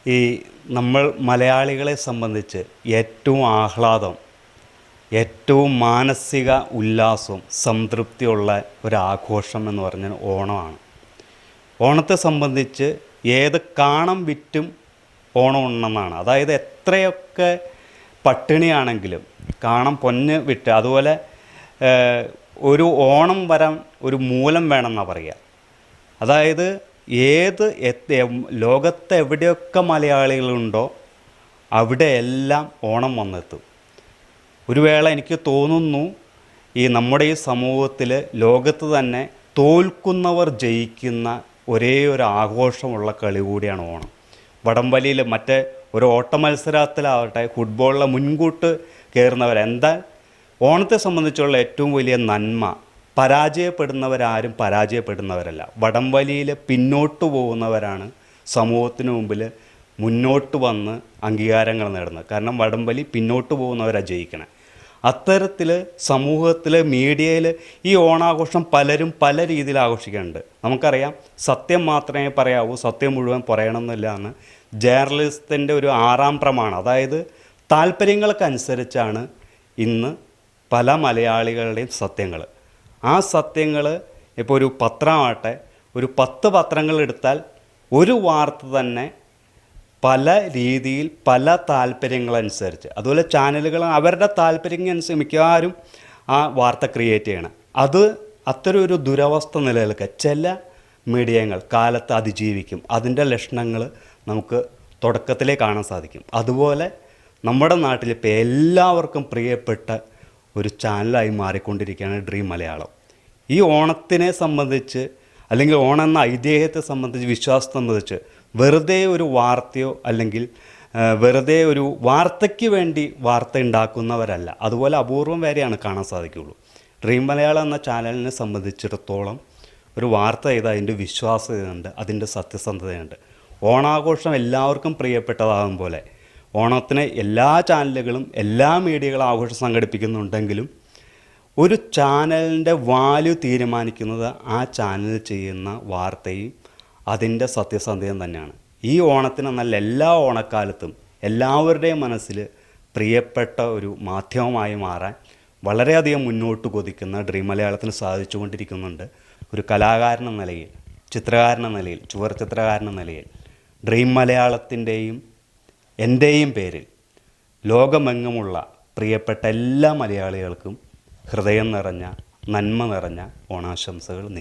ഈ നമ്മൾ മലയാളികളെ സംബന്ധിച്ച് ഏറ്റവും ആഹ്ലാദം, ഏറ്റവും മാനസിക ഉല്ലാസവും സംതൃപ്തിയുള്ള ഒരാഘോഷം എന്ന് പറഞ്ഞാൽ ഓണമാണ്. ഓണത്തെ സംബന്ധിച്ച് ഏത് കാണം വിറ്റും ഓണം ഉണ്ണെന്നാണ്. അതായത് എത്രയൊക്കെ പട്ടിണിയാണെങ്കിലും കാണം പൊന്ന് വിറ്റ്, അതുപോലെ ഒരു ഓണം വരാൻ ഒരു മൂലം വേണമെന്നാണ് പറയുക. അതായത് ലോകത്ത് എവിടെയൊക്കെ മലയാളികളുണ്ടോ അവിടെയെല്ലാം ഓണം വന്നെത്തും. ഒരു വേള എനിക്ക് തോന്നുന്നു ഈ നമ്മുടെ ഈ സമൂഹത്തിൽ ലോകത്ത് തന്നെ തോൽക്കുന്നവർ ജയിക്കുന്ന ഒരേ ഒരു ആഘോഷമുള്ള കളി കൂടിയാണ് ഓണം. വടംവലിയിൽ മറ്റേ ഒരു ഓട്ട മത്സരത്തിലാവട്ടെ, ഫുട്ബോളിലെ മുൻകൂട്ട് കയറുന്നവരെന്താ ഓണത്തെ സംബന്ധിച്ചുള്ള ഏറ്റവും വലിയ നന്മ, പരാജയപ്പെടുന്നവരാരും പരാജയപ്പെടുന്നവരല്ല. വടംവലിയിൽ പിന്നോട്ട് പോകുന്നവരാണ് സമൂഹത്തിന് മുമ്പിൽ മുന്നോട്ട് വന്ന് അംഗീകാരങ്ങൾ നേടുന്നത്. കാരണം വടംവലി പിന്നോട്ട് പോകുന്നവരാണ് ജയിക്കണേ. അത്തരത്തിൽ സമൂഹത്തിൽ, മീഡിയയിൽ ഈ ഓണാഘോഷം പലരും പല രീതിയിൽ ആഘോഷിക്കുന്നുണ്ട്. നമുക്കറിയാം, സത്യം മാത്രമേ പറയാവൂ, സത്യം മുഴുവൻ പറയണമെന്നില്ല എന്ന് ജേർണലിസത്തിൻ്റെ ഒരു 6ാം പ്രമാണം. അതായത് താല്പര്യങ്ങൾക്കനുസരിച്ചാണ് ഇന്ന് പല മലയാളികളുടെയും സത്യങ്ങൾ. ആ സത്യങ്ങൾ ഇപ്പോൾ ഒരു പത്രമാവട്ടെ, ഒരു 10 പത്രങ്ങൾ എടുത്താൽ ഒരു വാർത്ത തന്നെ പല രീതിയിൽ പല താല്പര്യങ്ങളനുസരിച്ച്, അതുപോലെ ചാനലുകൾ അവരുടെ താല്പര്യങ്ങനുസരിച്ച് മിക്കവാറും ആ വാർത്ത ക്രിയേറ്റ് ചെയ്യണം. അത്തരം ഒരു ദുരവസ്ഥ നിലനിൽക്കുക ചില മീഡിയകൾ കാലത്ത് അതിജീവിക്കും. അതിൻ്റെ ലക്ഷണങ്ങൾ നമുക്ക് തുടക്കത്തിലേ കാണാൻ സാധിക്കും. അതുപോലെ നമ്മുടെ നാട്ടിൽ ഇപ്പോൾ എല്ലാവർക്കും പ്രിയപ്പെട്ട ഒരു ചാനലായി മാറിക്കൊണ്ടിരിക്കുകയാണ് ഡ്രീം മലയാളം. ഈ ഓണത്തിനെ സംബന്ധിച്ച്, അല്ലെങ്കിൽ ഓണം എന്ന ഐതിഹ്യത്തെ സംബന്ധിച്ച്, വിശ്വാസത്തെ സംബന്ധിച്ച് വെറുതെ ഒരു വാർത്തയോ അല്ലെങ്കിൽ വെറുതെ ഒരു വാർത്തയ്ക്ക് വേണ്ടി വാർത്ത ഉണ്ടാക്കുന്നവരല്ല. അതുപോലെ അപൂർവം വരെയാണ് കാണാൻ സാധിക്കുകയുള്ളൂ. ഡ്രീം മലയാളം എന്ന ചാനലിനെ സംബന്ധിച്ചിടത്തോളം ഒരു വാർത്ത ചെയ്ത് അതിൻ്റെ വിശ്വാസ്യതയുണ്ട്, അതിൻ്റെ സത്യസന്ധതയുണ്ട്. ഓണാഘോഷം എല്ലാവർക്കും പ്രിയപ്പെട്ടതാകും പോലെ ഓണത്തിന് എല്ലാ ചാനലുകളും എല്ലാ മീഡിയകളും ആഘോഷം സംഘടിപ്പിക്കുന്നുണ്ടെങ്കിലും ഒരു ചാനലിൻ്റെ വാല്യൂ തീരുമാനിക്കുന്നത് ആ ചാനൽ ചെയ്യുന്ന വാർത്തയും അതിൻ്റെ സത്യസന്ധതയും തന്നെയാണ്. ഈ ഓണത്തിനെന്നല്ല, എല്ലാ ഓണക്കാലത്തും എല്ലാവരുടെയും മനസ്സിൽ പ്രിയപ്പെട്ട ഒരു മാധ്യമമായി മാറാൻ വളരെയധികം മുന്നോട്ട് കൊതിക്കുന്ന ഡ്രീം മലയാളത്തിന് സാധിച്ചുകൊണ്ടിരിക്കുന്നുണ്ട്. ഒരു കലാകാരൻ എന്ന നിലയിൽ, ചിത്രകാരൻ എന്ന നിലയിൽ, ചുവർ ചിത്രകാരൻ എന്ന നിലയിൽ ഡ്രീം മലയാളത്തിൻ്റെയും എൻ്റെയും പേരിൽ ലോകമെങ്ങുമുള്ള പ്രിയപ്പെട്ട എല്ലാ മലയാളികൾക്കും ഹൃദയം നിറഞ്ഞ, നന്മ നിറഞ്ഞ ഓണാശംസകൾ നേരുന്നു.